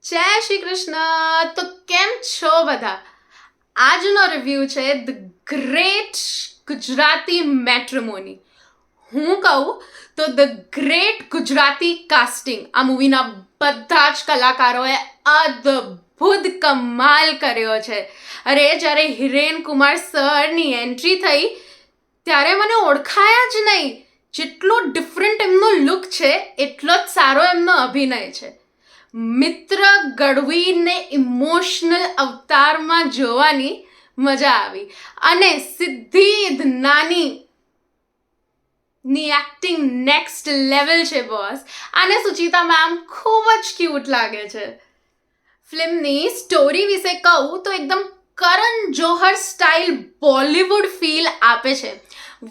જય શ્રી કૃષ્ણ. તો કેમ છો બધા? આજનો રિવ્યુ છે ધ ગ્રેટ ગુજરાતી મેટ્રિમોની. હું કહું તો ધ ગ્રેટ ગુજરાતી કાસ્ટિંગ. આ મૂવીના બધા જ કલાકારોએ અદ્ભુત કમાલ કર્યો છે. અરે જ્યારે હિરેન કુમાર સરની એન્ટ્રી થઈ ત્યારે મને ઓળખાયા જ નહીં. જેટલો ડિફરન્ટ એમનો લુક છે એટલો જ સારો એમનો અભિનય છે. મિત્ર ગઢવીને ઇમોશનલ અવતારમાં જોવાની મજા આવી અને સિદ્ધિ નાની ની એક્ટિંગ નેક્સ્ટ લેવલ છે બોસ. અને સુચિતા મેમ ખૂબ જ ક્યુટ લાગે છે. ફિલ્મની સ્ટોરી વિશે કહું તો એકદમ કરણ જોહર સ્ટાઇલ બોલિવૂડ ફીલ આપે છે.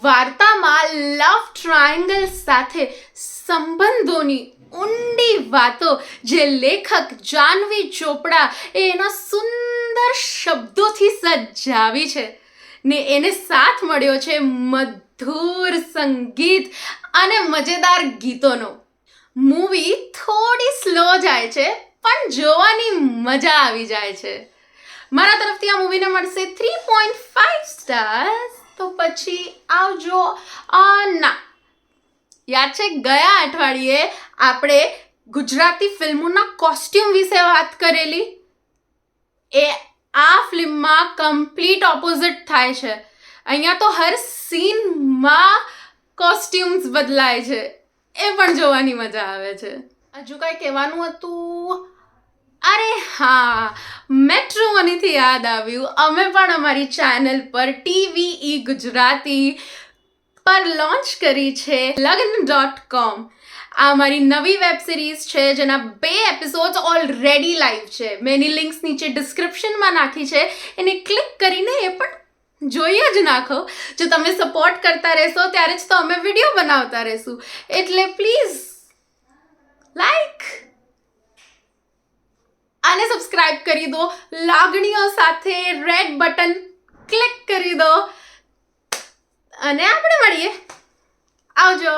વાર્તામાં લવ ટ્રાયંગલ સાથે સંબંધોની ઊંડી વાતો જે લેખક જાહ્નવી ચોપડા એના સુંદર શબ્દોથી સજાવી છે ને એને સાથ મળ્યો છે મધુર સંગીત અને મજેદાર ગીતોનો. મૂવી થોડી સ્લો જાય છે પણ જોવાની મજા આવી જાય છે. મારા તરફથી આ મૂવીને મળશે 3.5 સ્ટાર્સ. તો પછી આવજો. ના યાદ છે ગયા અઠવાડિયે આપણે ગુજરાતી ફિલ્મોના કોસ્ટ્યુમ વિશે વાત કરેલી? એ આ ફિલ્મમાં કમ્પ્લીટ ઓપોઝિટ થાય છે. અહીંયા તો હર સીનમાં કોસ્ટ્યુમ્સ બદલાય છે. એ પણ જોવાની મજા આવે છે. હજુ કાંઈ કહેવાનું હતું? અરે હા, મેટ્રિમોનીથી યાદ આવ્યું, અમે પણ અમારી ચેનલ પર TVE ગુજરાતી પર લોન્ચ કરી છે લગ્ન.com. આ અમારી નવી વેબ સિરીઝ છે જેના 2 એપિસોડ્સ ઓલરેડી લાઈવ છે. મેં એની લિંક્સ નીચે ડિસ્ક્રિપ્શનમાં નાખી છે. એને ક્લિક કરીને એ પણ જોઈ જ નાખો. જો તમે સપોર્ટ કરતા રહેશો ત્યારે જ તો અમે વિડીયો બનાવતા રહેશું. એટલે પ્લીઝ લાઈક અને સબસ્ક્રાઇબ કરી દો. લાગણીઓ સાથે રેડ બટન ક્લિક કરી દો અને આપણે મળીએ. આવજો.